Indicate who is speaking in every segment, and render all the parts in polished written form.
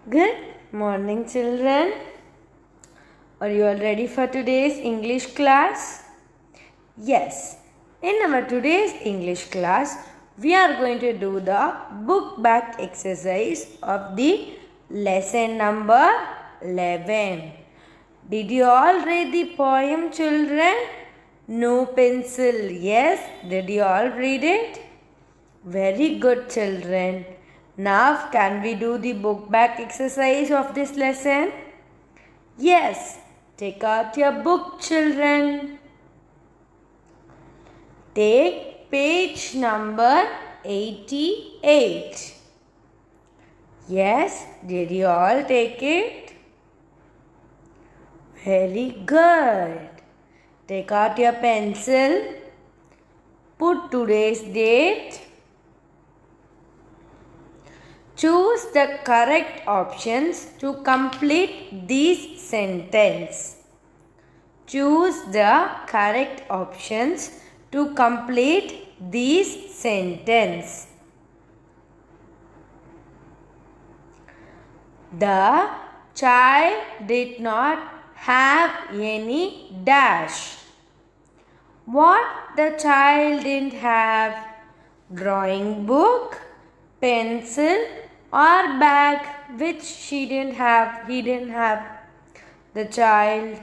Speaker 1: Good morning, children. Are you all ready for today's English class? Yes. In our today's English class, we are going to do the book back exercise of the lesson number 11. Did you all read the poem, children? No pencil. Yes. Did you all read it? Very good, children. Now, can we do the book back exercise of this lesson? Yes. Take out your book, children. Take page number 88. Yes, did you all take it? Very good. Take out your pencil. Put today's date. Choose the correct options to complete this sentence. Choose the correct options to complete this sentence. The child did not have any dash. What the child didn't have? Drawing book, pencil or bag. Which she didn't have? He didn't have. The child,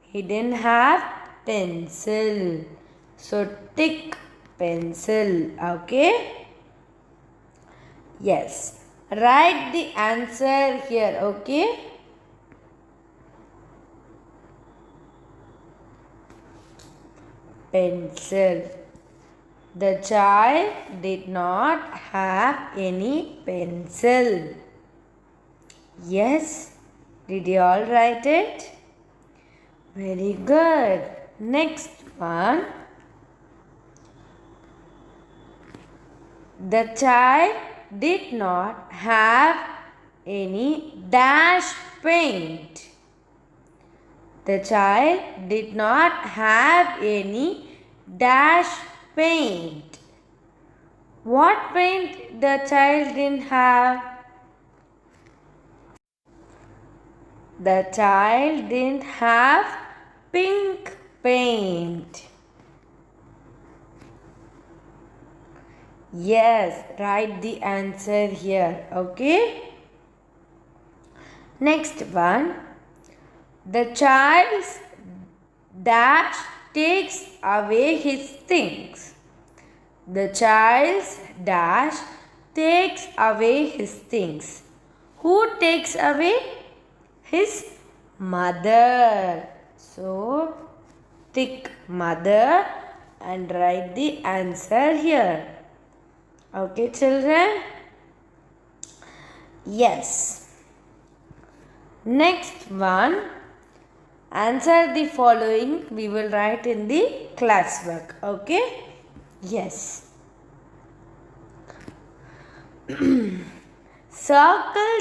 Speaker 1: he didn't have pencil. So tick pencil. Okay? Yes. Write the answer here. Okay? Pencil. The child did not have any pencil. Yes. Did you all write it? Very good. Next one. The child did not have any dash paint. The child did not have any dash paint. What paint the child didn't have? The child didn't have pink paint. Yes, write the answer here. Okay. Next one. The child's dash takes away his things. The child's dash takes away his things. Who takes away? His mother. So, tick mother and write the answer here. Okay, children? Yes. Next one. Answer the following. We will write in the classwork. Okay? Yes. Circle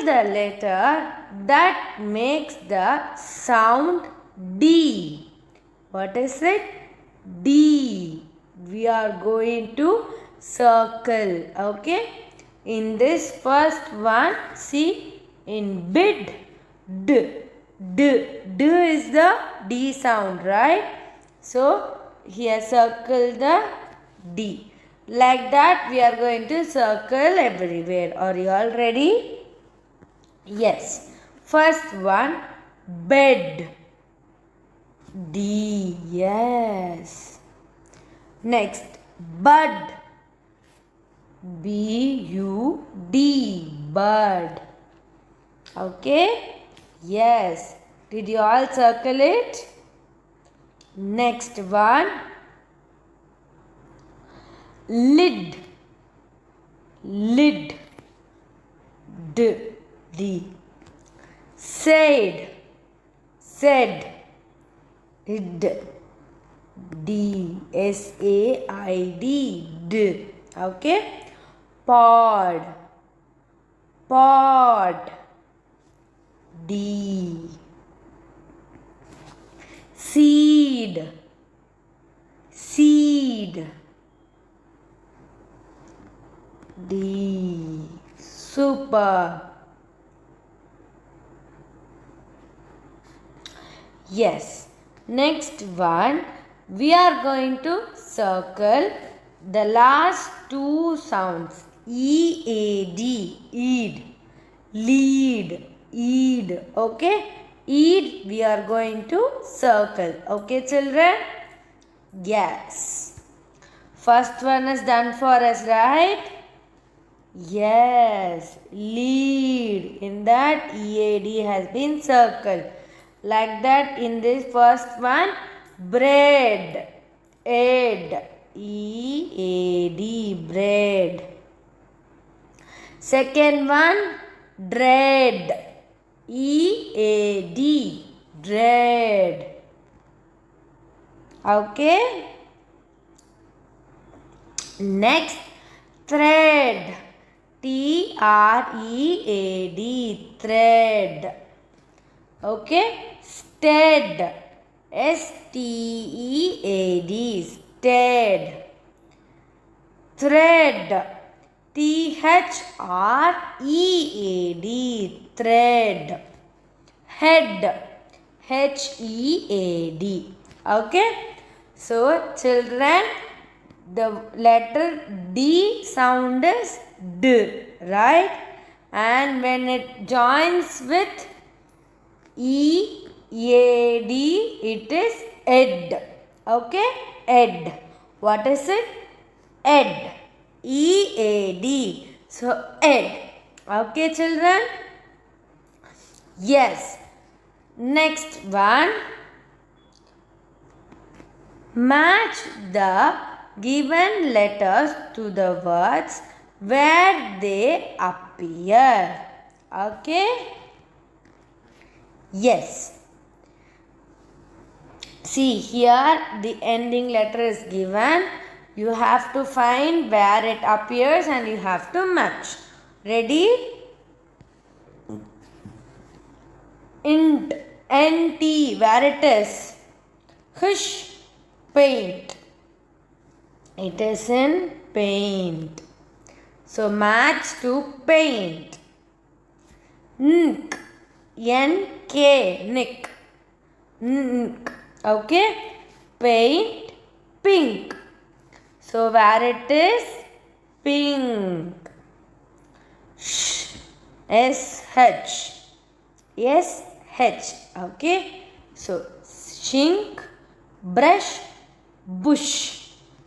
Speaker 1: the letter that makes the sound D. What is it? D. We are going to circle. Okay? In this first one, see, in bid, D. D is the D sound, right? So, here circle the D. Like that, we are going to circle everywhere. Are you all ready? Yes. First one, bed. D. Yes. Next, bud. B-U-D. Bud. Okay? Yes. Did you all circle it? Next one. Lid. Lid. D. Said. Said. D. S-A-I-D. D. Okay. Pod. Pod. D. Seed. Seed. D. Super. Yes. Next one, we are going to circle the last two sounds. E-A-D, eed, lead, eed. Okay? Eed, we are going to circle. Okay, children? Yes. First one is done for us, right? Yes, lead. In that EAD has been circled. Like that in this first one, bread. Ed. EAD. Bread. Second one, dread. EAD. Dread. Okay. Next, thread. TREAD. Thread. Okay. Stead. STEAD. Stead. Thread. THREAD. Thread. Head. HEAD. Okay. So children, the letter D sound is D, right? And when it joins with EAD, it is ed. Okay? Ed. What is it? Ed. EAD. So, ed. Okay, children? Yes. Next one. Match the given letters to the words where they appear. Okay? Yes. See, here the ending letter is given. You have to find where it appears and you have to match. Ready? Int. NT. Where it is? Hush. Paint. It is in paint. So match to paint. Nk. N-K. Nick. Nk. Okay. Paint. Pink. So where it is? Pink. Sh. S-H. S-H. Okay. So shink. Brush. Bush.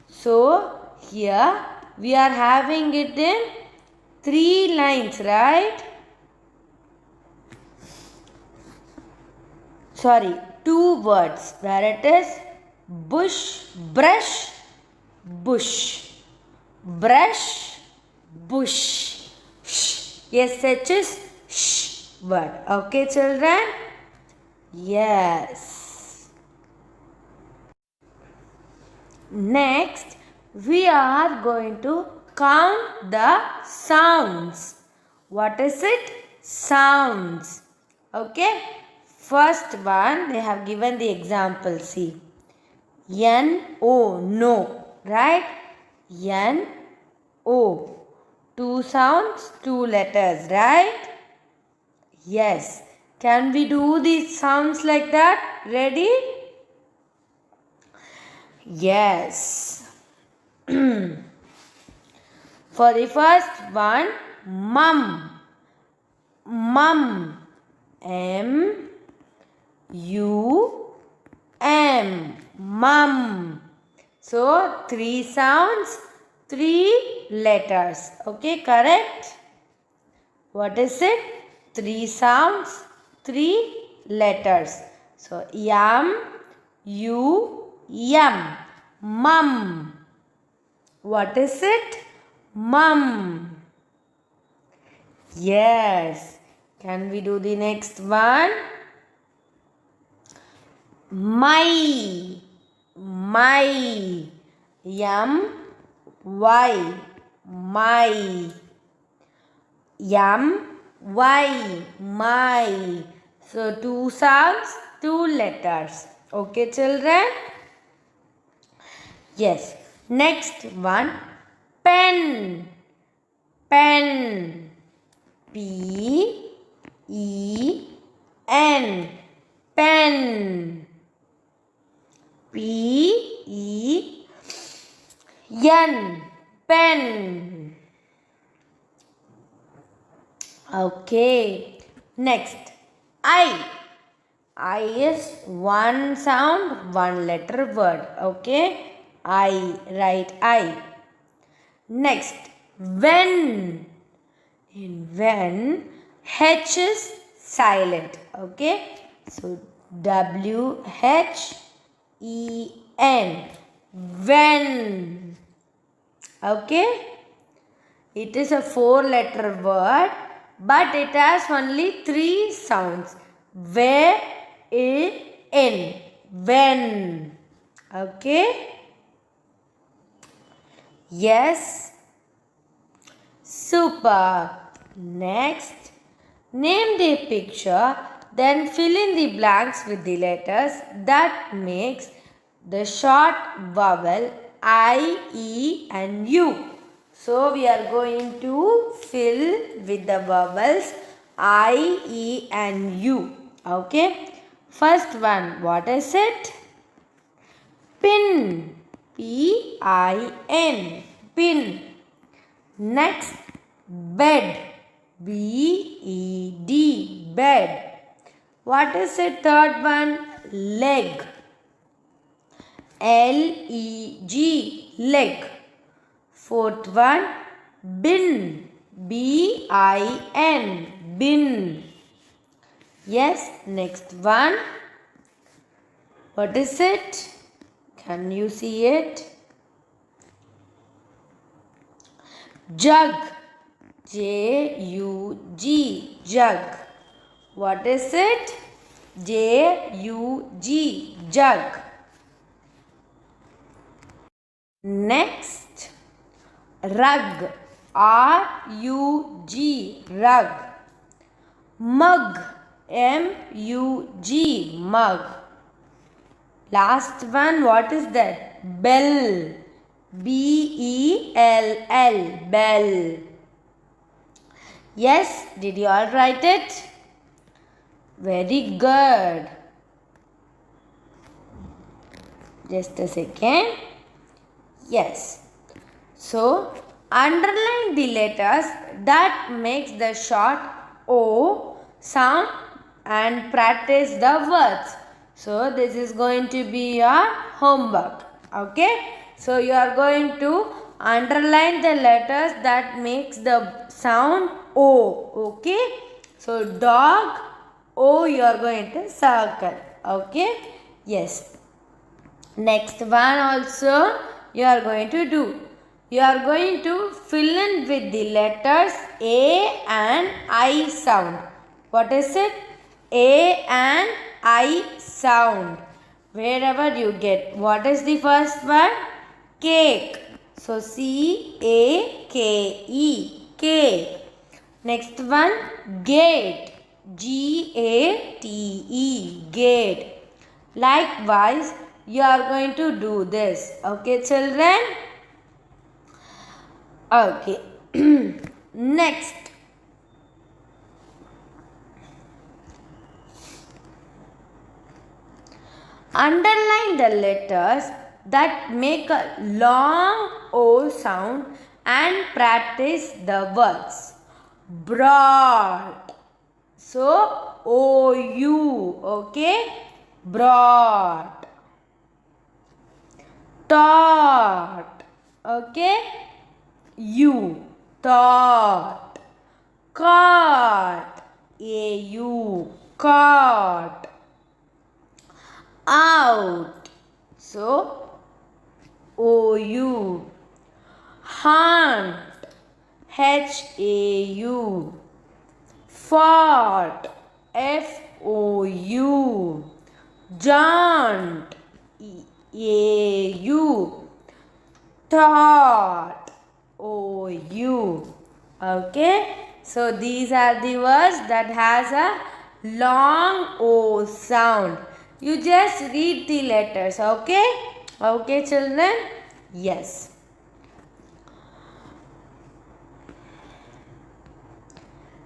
Speaker 1: So here we are having it in 3 lines, right? Sorry, 2 words. Where it is bush, brush, bush. Brush, bush. Sh. SH is sh word. Okay, children? Yes. Next, we are going to count the sounds. What is it? Sounds. Okay. First one, they have given the example. See. N-O, no. Right? N-O. 2 sounds, 2 letters. Right? Yes. Can we do these sounds like that? Ready? Yes. For the first one, mum. Mum. M-U-M. Mum. So, 3 sounds, 3 letters. Okay, correct? What is it? 3 sounds, 3 letters. So, yum, yum. Mum. What is it? Mum. Yes. Can we do the next one? My. My. Yum. Y. My. Yum. Y. My. So 2 sounds, 2 letters. Okay, children? Yes. Next one. Pen. Pen. P-E-N. pen. P-E-N, pen. Okay. Next, I. I is one sound, one letter word. Okay. I, write I. Next, when. In when, H is silent. Okay. So, W-H-E-N. When. Okay. It is a 4-letter word, but it has only 3 sounds. Where, in. When. Okay. Yes. Super. Next, name the picture, then fill in the blanks with the letters that makes the short vowel I, E and U. So, we are going to fill with the vowels I, E and U. Okay. First one, what is it? Pin. P-I-N. Pin. Next, bed. B-E-D. Bed. What is the third one? Leg. L-E-G. Leg. Fourth one, bin. B-I-N. Bin. Yes, next one. What is it? Can you see it? Jug. J-U-G. Jug. What is it? J-U-G. Jug. Next, rug. R-U-G. Rug. Mug. M-U-G. Mug. Last one, what is that? Bell. B-E-L-L. Bell. Yes, did you all write it? Very good. Just a second. Yes. So, underline the letters that makes the short O sound and practice the words. So, this is going to be your homework. Okay. So, you are going to underline the letters that makes the sound O. Okay. So, dog, O you are going to circle. Okay. Yes. Next one also you are going to do. You are going to fill in with the letters A and I sound. What is it? A and I sound. Wherever you get. What is the first one? Cake. So, C-A-K-E. Cake. Next one, gate. G-A-T-E. Gate. Likewise, you are going to do this. Okay, children? Okay. Next. Underline the letters that make a long O sound and practice the words. Broad. So, O-U. Okay? Broad. Thought. Okay? U. Thought. Caught. A-U. Caught. Out. So, O-U. Hunt. H-A-U. Fought. F-O-U. Jaunt. A-U. Thought. O-U. Okay. So, these are the words that has a long O sound. You just read the letters. Okay. Okay, children. Yes.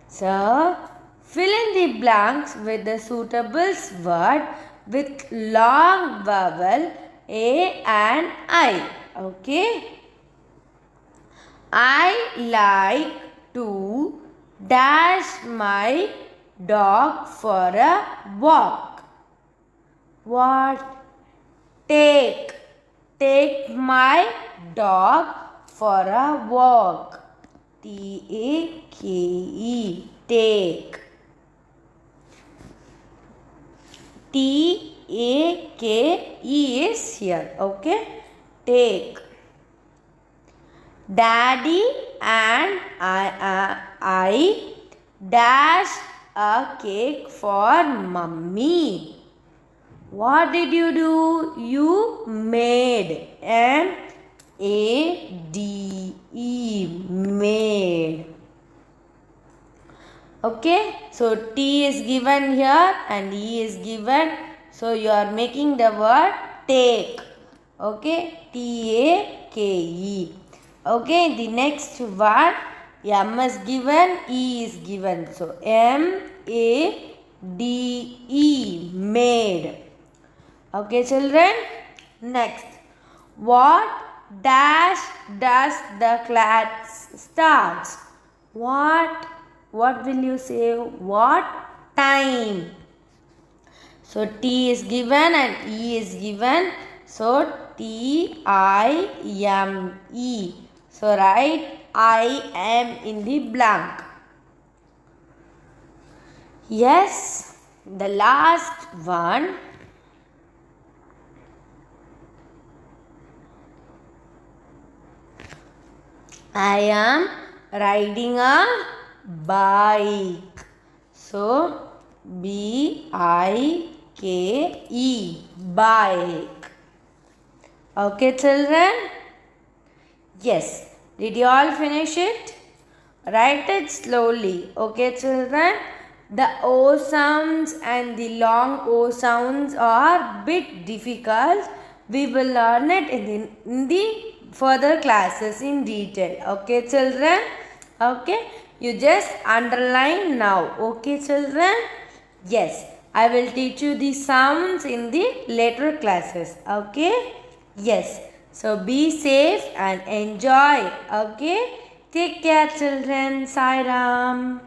Speaker 1: So, Fill in the blanks with the suitable word with long vowel A and I. Okay. I like to dash my dog for a walk. What? Take. Take my dog for a walk. T-A-K-E. Take. T-A-K-E is here. Okay. Take. Daddy and I dashed a cake for mummy. What did you do? You made. M-A-D-E. Made. Okay. So T is given here and E is given. So you are making the word take. Okay. T-A-K-E. Okay. The next word M is given, E is given. So M-A-D-E. Made. Okay, children. Next, what dash does the class starts? What will you say? What time? So T is given and E is given. So T-I-M-E. So write I am in the blank. Yes, the last one. I am riding a bike. So B-I-K-E. Bike. Okay, children? Yes. Did you all finish it? Write it slowly. Okay, children? The O sounds and the long O sounds are bit difficult. We will learn it in the further classes in detail. Okay, children? Okay? You just underline now. Okay, children? Yes. I will teach you the sounds in the later classes. Okay? Yes. So be safe and enjoy. Okay? Take care, children. Sai Ram.